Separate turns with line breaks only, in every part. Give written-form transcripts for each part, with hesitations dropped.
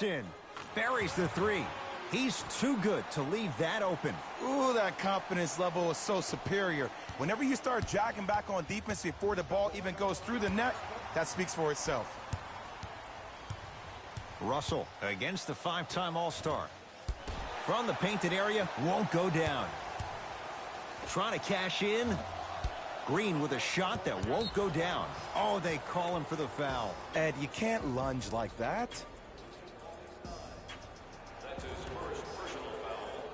In. Buries the three. He's too good to leave that open.
Ooh, that confidence level is so superior. Whenever you start jogging back on defense before the ball even goes through the net, that speaks for itself.
Russell against the five-time All-Star. From the painted area, won't go down. Trying to cash in. Green with a shot that won't go down. Oh, they call him for the foul.
Ed, you can't lunge like that.
That's his first personal foul.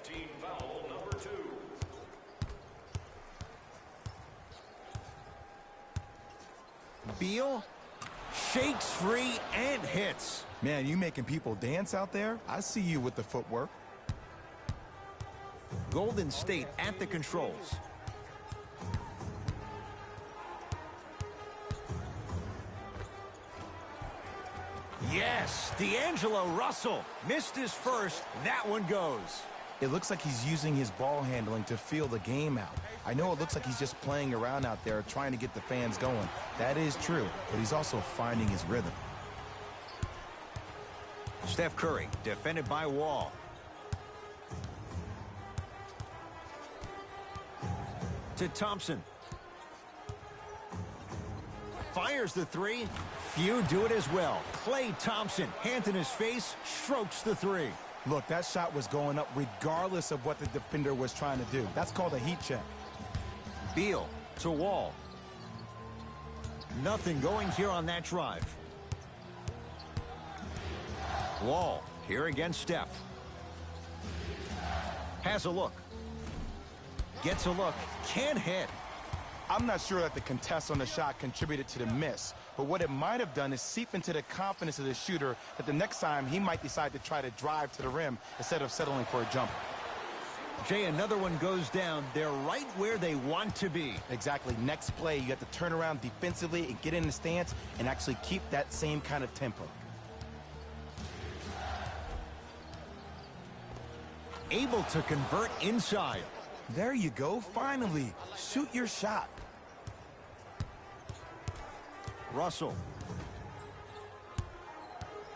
Team foul number 2.
Beal shakes free and hits.
Man, you making people dance out there? I see you with the footwork.
Golden State at the controls. Yes, D'Angelo Russell missed his first. That one goes.
It looks like he's using his ball handling to feel the game out. I know it looks like he's just playing around out there trying to get the fans going. That is true, but he's also finding his rhythm.
Steph Curry, defended by Wall. To Thompson. Fires the three. Few do it as well. Klay Thompson, hand in his face, strokes the three.
Look, that shot was going up regardless of what the defender was trying to do. That's called a heat check.
Beal to Wall. Nothing going here on that drive. Wall here against Steph. Has a look. Gets a look. Can't hit.
I'm not sure that the contest on the shot contributed to the miss, but what it might have done is seep into the confidence of the shooter that the next time he might decide to try to drive to the rim instead of settling for a jumper.
Jay, another one goes down. They're right where they want to be.
Exactly. Next play, you have to turn around defensively and get in the stance and actually keep that same kind of tempo.
Able to convert inside.
There you go. Finally, shoot your shot.
Russell.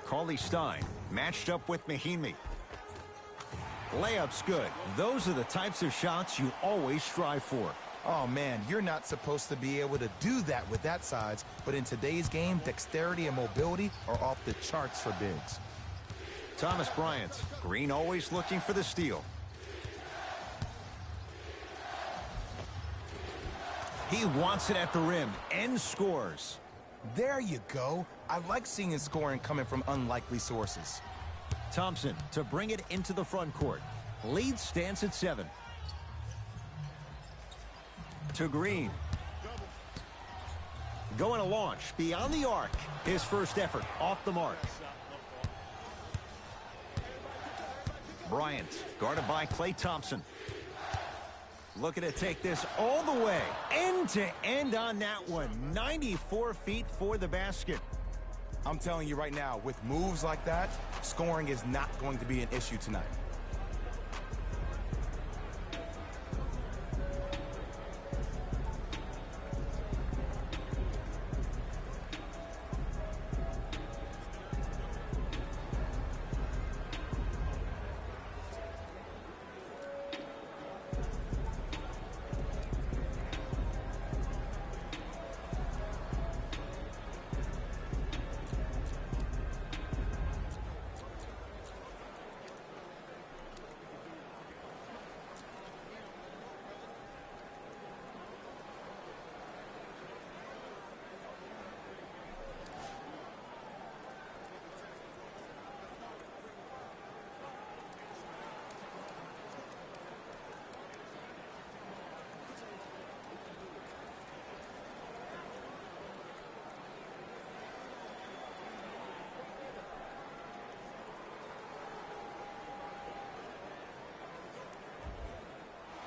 Cauley-Stein matched up with Mahinmi. Layup's good. Those are the types of shots you always strive for.
Oh, man, you're not supposed to be able to do that with that size, but in today's game, dexterity and mobility are off the charts for bigs.
Thomas Bryant. Green always looking for the steal. He wants it at the rim and scores.
There you go. I like seeing scoring coming from unlikely sources.
Thompson to bring it into the front court. Lead stands at 7. To Green. Going to launch beyond the arc. His first effort off the mark. Bryant guarded by Klay Thompson. Looking to take this all the way. End to end on that one. 94 feet for the basket.
I'm telling you right now, with moves like that, scoring is not going to be an issue tonight.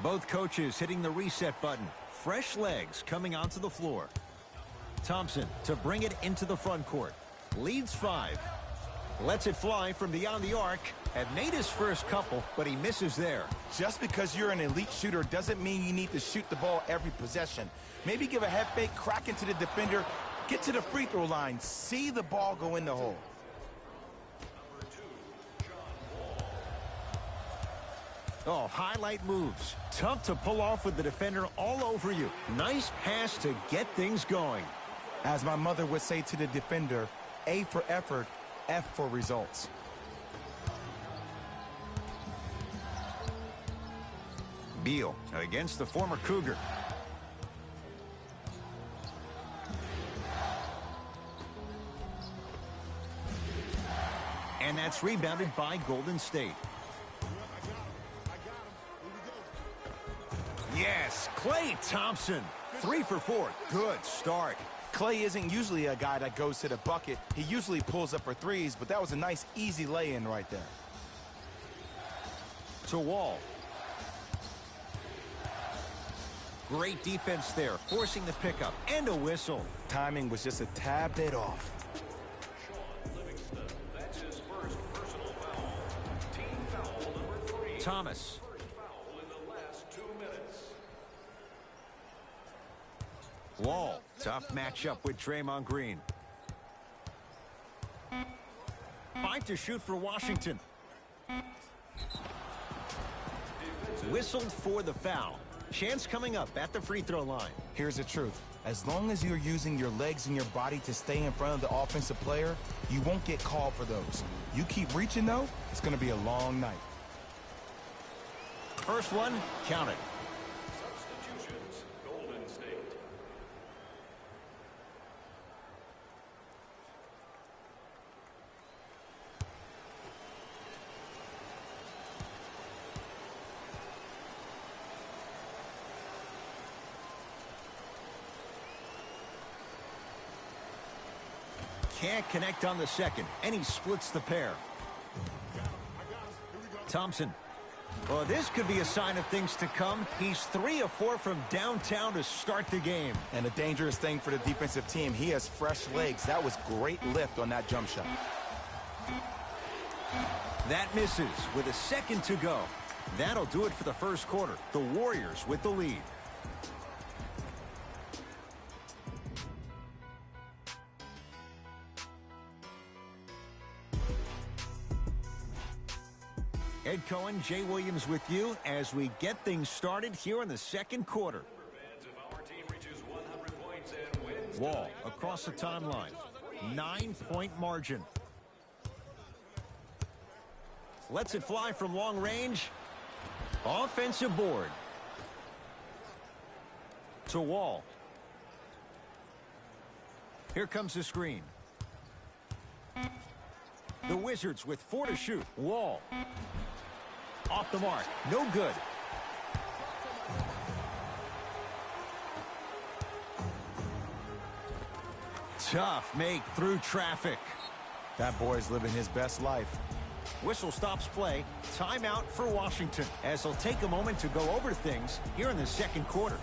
Both coaches hitting the reset button. Fresh legs coming onto the floor. Thompson to bring it into the front court. Leads 5. Lets it fly from beyond the arc. Had made his first couple, but he misses there.
Just because you're an elite shooter doesn't mean you need to shoot the ball every possession. Maybe give a head fake, crack into the defender, get to the free throw line, see the ball go in the hole.
Oh, highlight moves. Tough to pull off with the defender all over you. Nice pass to get things going.
As my mother would say to the defender, A for effort, F for results.
Beal against the former Cougar. And that's rebounded by Golden State. Yes, Klay Thompson. 3 for 4. Good start.
Klay isn't usually a guy that goes to the bucket. He usually pulls up for threes, but that was a nice, easy lay-in right there.
To Wall. Great defense there, forcing the pickup and a whistle.
Timing was just a tad bit off.
That's his first personal foul. Team foul number 3.
Thomas.
First foul in the last 2 minutes.
Wall. Tough matchup with Draymond Green. 5 to shoot for Washington. Whistled for the foul. Chance coming up at the free throw line.
Here's the truth. As long as you're using your legs and your body to stay in front of the offensive player, you won't get called for those. You keep reaching, though, it's going to be a long night.
First one, count it.
Substitutions, Golden State.
Can't connect on the second, and he splits the pair. Thompson. Well, this could be a sign of things to come. He's 3 of 4 from downtown to start the game.
And a dangerous thing for the defensive team, he has fresh legs. That was great lift on that jump shot.
That misses with a second to go. That'll do it for the first quarter. The Warriors with the lead. Ed Cohen, Jay Williams with you as we get things started here in the second quarter.
Fans, if our team reaches 100 points and wins
Wall
tonight,
across the timeline. 9-point margin. Lets it fly from long range. Offensive board. To Wall. Here comes the screen. The Wizards with 4 to shoot. Wall. Off the mark. No good. Tough make through traffic.
That boy's living his best life.
Whistle stops play. Timeout for Washington as they'll take a moment to go over things here in the second quarter.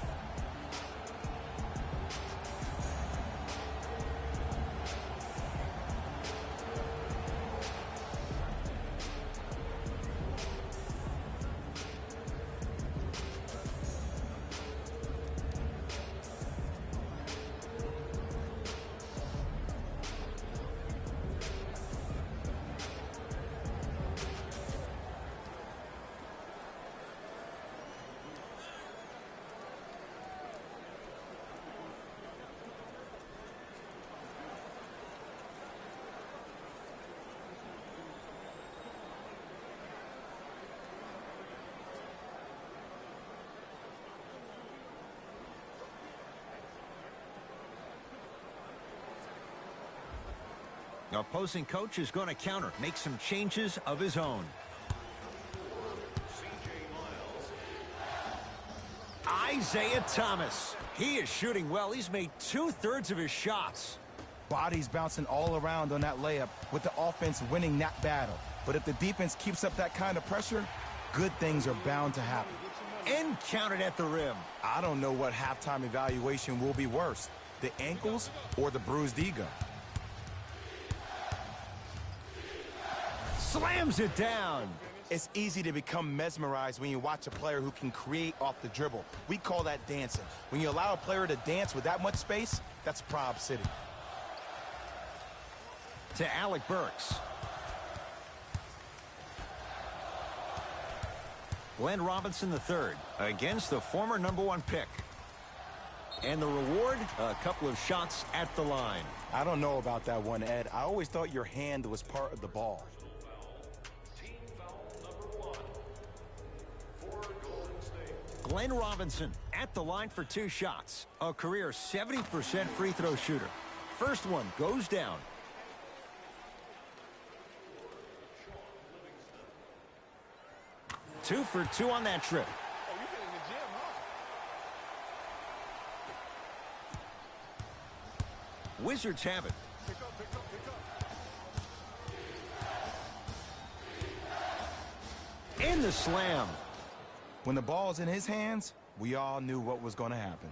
Opposing coach is going to counter, make some changes of his own. Isaiah Thomas. He is shooting well. He's made 2/3 of his shots.
Bodies bouncing all around on that layup with the offense winning that battle. But if the defense keeps up that kind of pressure, good things are bound to happen.
And counted at the rim.
I don't know what halftime evaluation will be worse, the ankles or the bruised ego.
Slams it down.
It's easy to become mesmerized when you watch a player who can create off the dribble. We call that dancing. When you allow a player to dance with that much space, that's Prob City.
To Alec Burks. Glenn Robinson III against the former #1 pick. And the reward, a couple of shots at the line.
I don't know about that one, Ed. I always thought your hand was part of the ball.
Team foul number 1 for Golden State.
Glenn Robinson at the line for 2 shots. A career 70% free throw shooter. First one goes down. Two for 2 on that trip. Wizards have it. In the slam.
When the ball's in his hands, we all knew what was going to happen.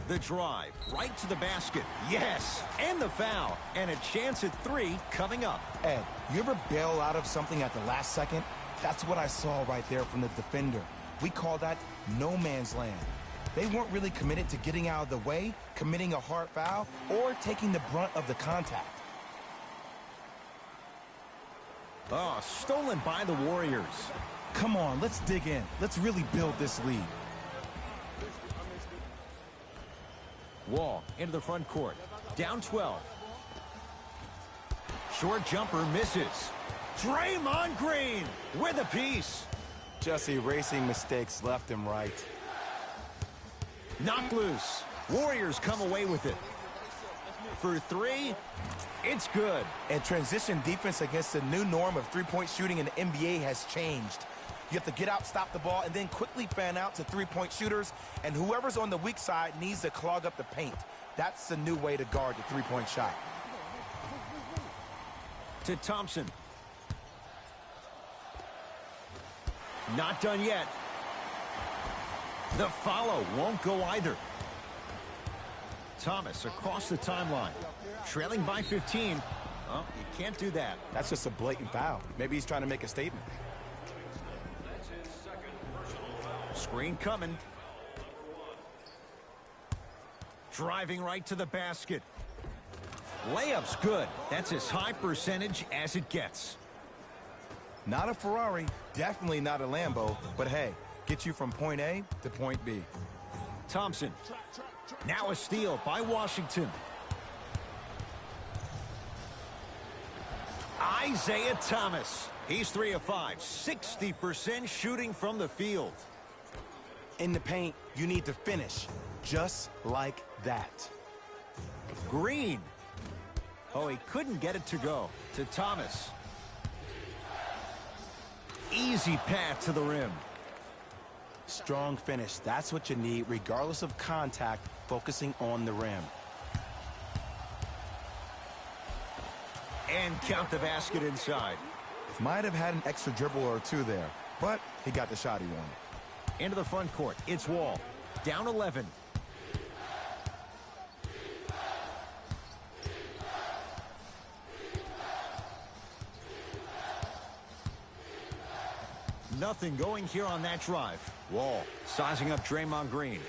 The drive right to the basket. Yes, and the foul. And a chance at 3 coming up.
Ed, you ever bail out of something at the last second? That's what I saw right there from the defender. We call that no man's land. They weren't really committed to getting out of the way, committing a hard foul, or taking the brunt of the contact.
Oh, stolen by the Warriors.
Come on, let's dig in. Let's really build this lead.
Wall into the front court. Down 12. Short jumper misses. Draymond Green with a piece.
Just erasing mistakes left and right.
Knocked loose. Warriors come away with it. For 3, it's good.
And transition defense against the new norm of three-point shooting in the NBA has changed. You have to get out, stop the ball, and then quickly fan out to three-point shooters, and whoever's on the weak side needs to clog up the paint. That's the new way to guard the three-point shot.
To Thompson. Not done yet. The follow won't go either. Thomas across the timeline. Trailing by 15. Oh, you can't do that.
That's just a blatant foul. Maybe he's trying to make a statement.
That's his second personal foul.
Screen coming. Driving right to the basket. Layup's good. That's as high percentage as it gets.
Not a Ferrari, definitely not a Lambo, but hey, get you from point A to point B.
Thompson. Now a steal by Washington. Isaiah Thomas. He's 3 of 5. 60% shooting from the field.
In the paint, you need to finish just like that.
Green. Oh, he couldn't get it to go. To Thomas. Easy path to the rim.
Strong finish. That's what you need, regardless of contact, focusing on the rim.
And count the basket inside.
Might have had an extra dribble or 2 there, but he got the shot he wanted.
Into the front court. It's Wall. Down 11. Nothing going here on that drive. Wall sizing up Draymond Green.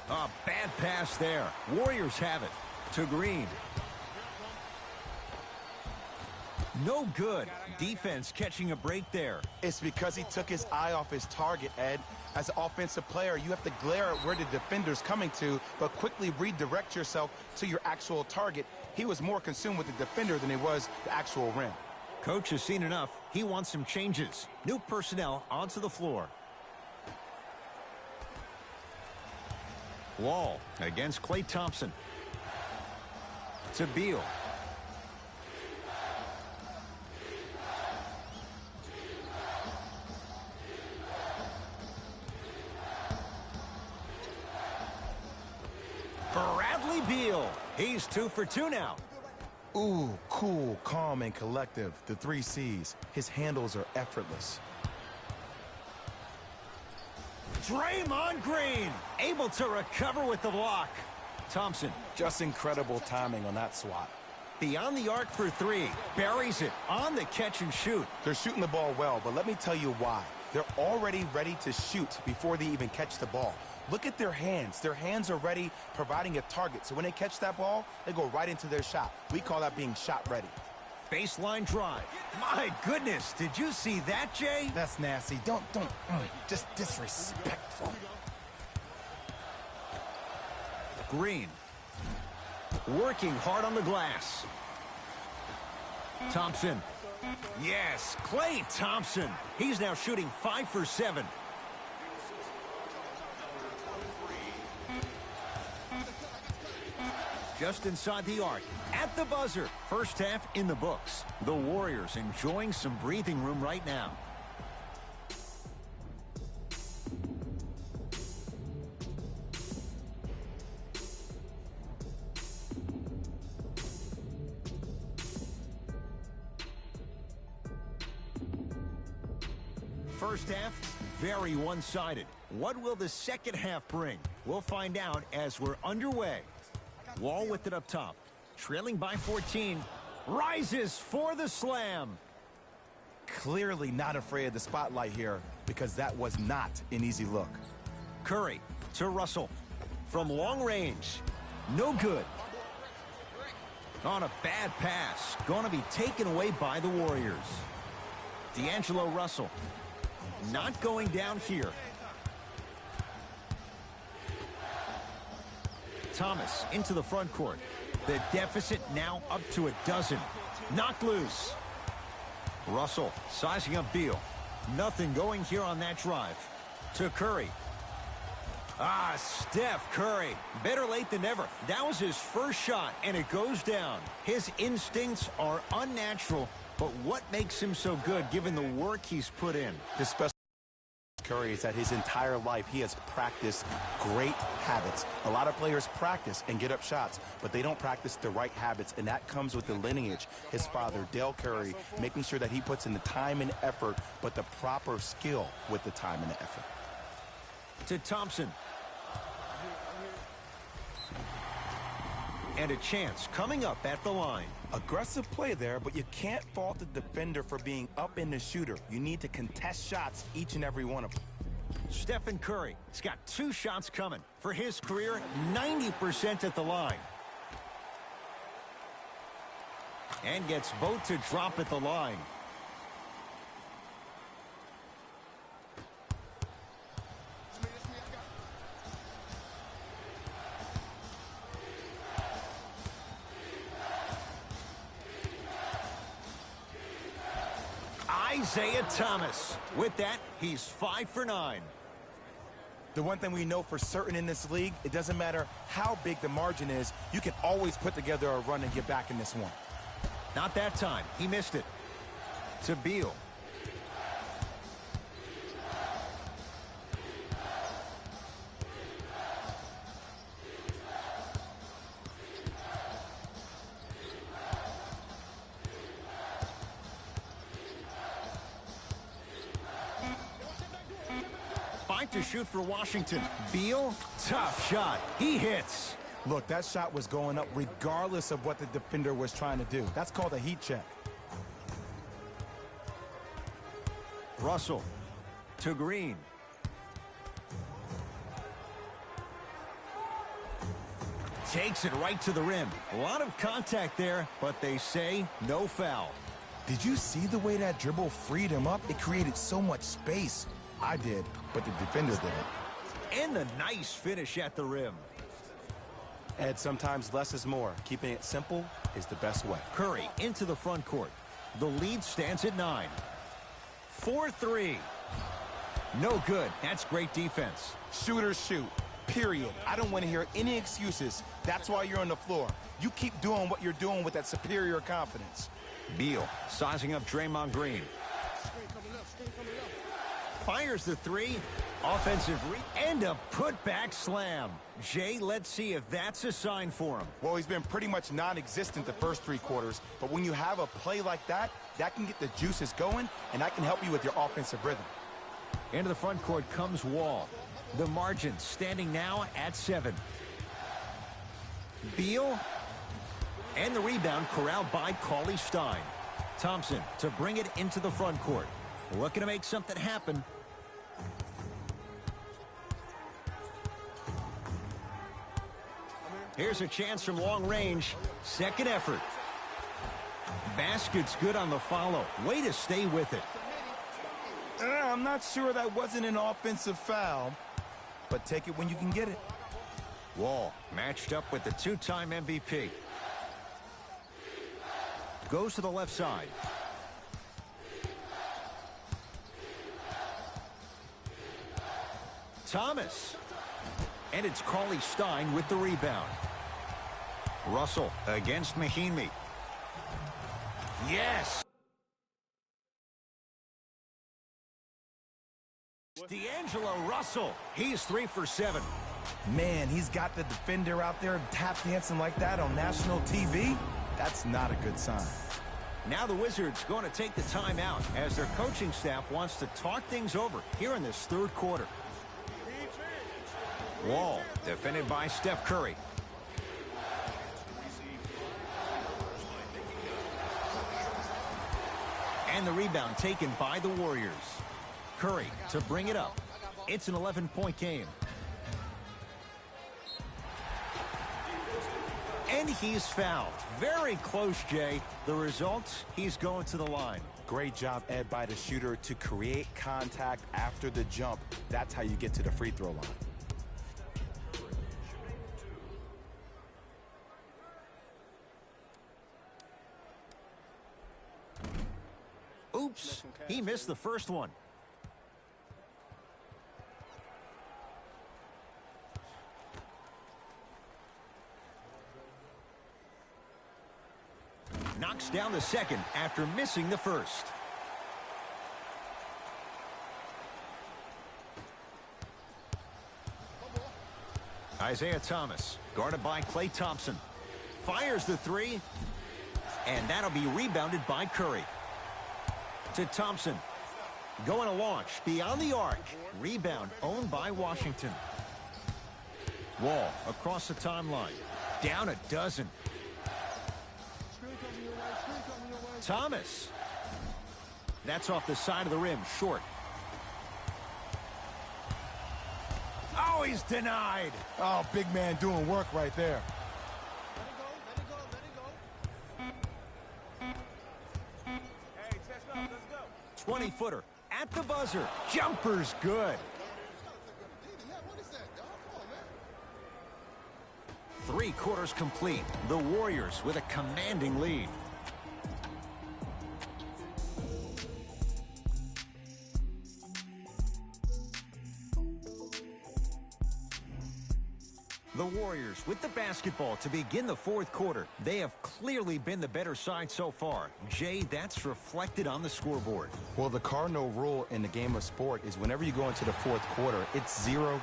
A bad pass there. Warriors have it. To Green. No good. Defense catching a break there.
It's because he took his eye off his target, Ed. As an offensive player, you have to glare at where the defender's coming to, but quickly redirect yourself to your actual target. He was more consumed with the defender than he was the actual rim.
Coach has seen enough. He wants some changes. New personnel onto the floor. Wall against Klay Thompson. To Beal. Bradley Beal. He's 2 for 2 now.
Ooh, cool, calm, and collective. The 3 C's. His handles are effortless.
Draymond Green able to recover with the block. Thompson.
Just incredible timing on that swat.
Beyond the arc for 3. Buries it on the catch and shoot.
They're shooting the ball well, but let me tell you why. They're already ready to shoot before they even catch the ball. Look at their hands. Their hands are ready, providing a target. So when they catch that ball, they go right into their shot. We call that being shot ready.
Baseline drive. My goodness, did you see that, Jay?
That's nasty. Just disrespectful.
Green. Working hard on the glass. Thompson. Yes, Klay Thompson. He's now shooting 5 for 7. Just inside the arc. At the buzzer. First half in the books. The Warriors enjoying some breathing room right now. First half, very one-sided. What will the second half bring? We'll find out as we're underway. Wall with it up top. Trailing by 14. Rises for the slam.
Clearly not afraid of the spotlight here because that was not an easy look.
Curry to Russell. From long range. No good. On a bad pass. Going to be taken away by the Warriors. D'Angelo Russell. Not going down here. Thomas into the front court. The deficit now up to a dozen. Knocked loose. Russell sizing up Beal. Nothing going here on that drive. To Curry. Steph Curry. Better late than never. That was his first shot, and it goes down. His instincts are unnatural, but what makes him so good given the work he's put in?
This special Curry is that his entire life he has practiced great habits. A lot of players practice and get up shots, but they don't practice the right habits, and that comes with the lineage. His father, Dale Curry, making sure that he puts in the time and effort, but the proper skill with the time and the effort.
To Thompson. And a chance coming up at the line.
Aggressive play there, but you can't fault the defender for being up in the shooter. You need to contest shots, each and every one of them.
Stephen Curry has got 2 shots coming. For his career, 90% at the line. And gets both to drop at the line. Isaiah Thomas. With that, he's 5 for 9.
The one thing we know for certain in this league, it doesn't matter how big the margin is, you can always put together a run and get back in this one.
Not that time. He missed it. To Beal. To shoot for Washington. Beal, tough shot. He hits.
Look, that shot was going up regardless of what the defender was trying to do. That's called a heat check.
Russell to Green. Takes it right to the rim. A lot of contact there, but they say no foul.
Did you see the way that dribble freed him up? It created so much space. I did, but the defender didn't.
And the nice finish at the rim.
Ed, sometimes less is more. Keeping it simple is the best way.
Curry into the front court. The lead stands at 9. 4-3. No good. That's great defense.
Shooters shoot, period. I don't want to hear any excuses. That's why you're on the floor. You keep doing what you're doing with that superior confidence.
Beal sizing up Draymond Green. Fires the 3. Offensive and a putback slam. Jay, let's see if that's a sign for him.
Well, he's been pretty much non-existent the first 3 quarters, but when you have a play like that, that can get the juices going, and that can help you with your offensive rhythm.
Into the front court comes Wall. The margin standing now at 7. Beal. And the rebound corralled by Cauley Stein. Thompson to bring it into the front court. Looking to make something happen. Here's a chance from long range. Second effort. Basket's good on the follow. Way to stay with it.
I'm not sure that wasn't an offensive foul, but take it when you can get it.
Wall matched up with the two-time MVP. Goes to the left side. Thomas. And it's Cauley Stein with the rebound. Russell against Mahinmi. Yes! D'Angelo Russell. He's 3 for 7.
Man, he's got the defender out there tap dancing like that on national TV. That's not a good sign.
Now the Wizards going to take the timeout as their coaching staff wants to talk things over here in this third quarter. Wall defended by Steph Curry. And the rebound taken by the Warriors. Curry to bring it up. It's an 11-point game. And he's fouled. Very close, Jay. The result, he's going to the line.
Great job, Ed, by the shooter to create contact after the jump. That's how you get to the free throw line.
Oops, he missed the first one. Knocks down the second after missing the first. Isaiah Thomas, guarded by Klay Thompson. Fires the three, and that'll be rebounded by Curry. To Thompson. Going to launch beyond the arc. Rebound owned by Washington. Wall across the timeline. Down a dozen. Thomas. That's off the side of the rim, short. Oh, he's denied.
Oh, big man doing work right there.
20-footer at the buzzer. Jumper's good. 3 quarters complete. The Warriors with a commanding lead. The Warriors with the basketball to begin the fourth quarter. They have clearly been the better side so far. Jay, that's reflected on the scoreboard.
Well, the cardinal rule in the game of sport is whenever you go into the fourth quarter, it's 0-0.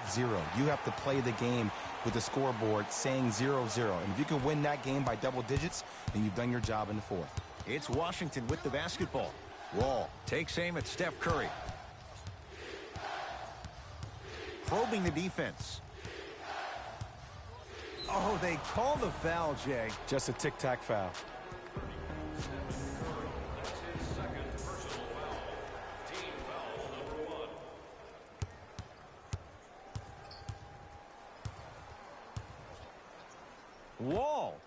You have to play the game with the scoreboard saying 0-0. And if you can win that game by double digits, then you've done your job in the fourth.
It's Washington with the basketball. Wall takes aim at Steph Curry. Probing the defense. Oh, they call the foul, Jay.
Just a tic-tac foul.
That's his second personal foul. Team foul number 1.
Wall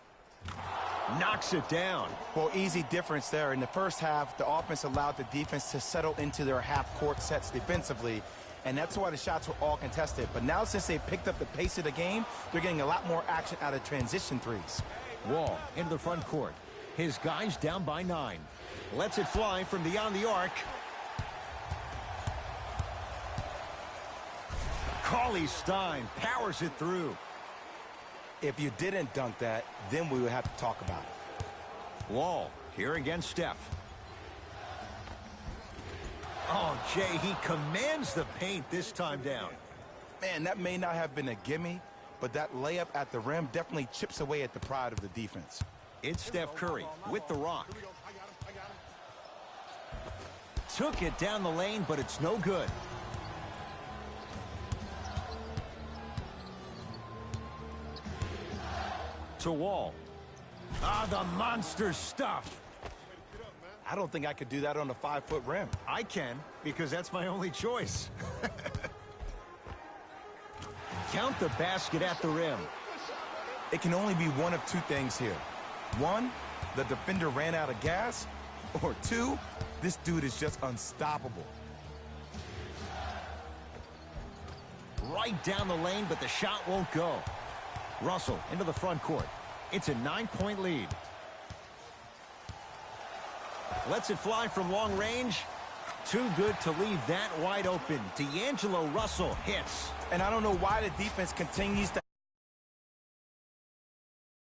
knocks it down.
Well, easy difference there. In the first half, the offense allowed the defense to settle into their half-court sets defensively, and that's why the shots were all contested. But now, since they picked up the pace of the game, they're getting a lot more action out of transition threes.
Wall into the front court. His guys down by 9. Lets it fly from beyond the arc. Cauley Stein powers it through.
If you didn't dunk that, then we would have to talk about it.
Wall here against Steph. Oh, Jay, he commands the paint this time down.
Man, that may not have been a gimme, but that layup at the rim definitely chips away at the pride of the defense.
It's Steph Curry with the rock. Took it down the lane, but it's no good. To Wall. Ah, the monster stuff.
I don't think I could do that on a 5-foot rim.
I can, because that's my only choice. Count the basket at the rim.
It can only be one of two things here. One, the defender ran out of gas. Or two, this dude is just unstoppable.
Right down the lane, but the shot won't go. Russell into the front court. It's a 9-point lead. Lets it fly from long range. Too good to leave that wide open. D'Angelo Russell hits.
And I don't know why the defense continues to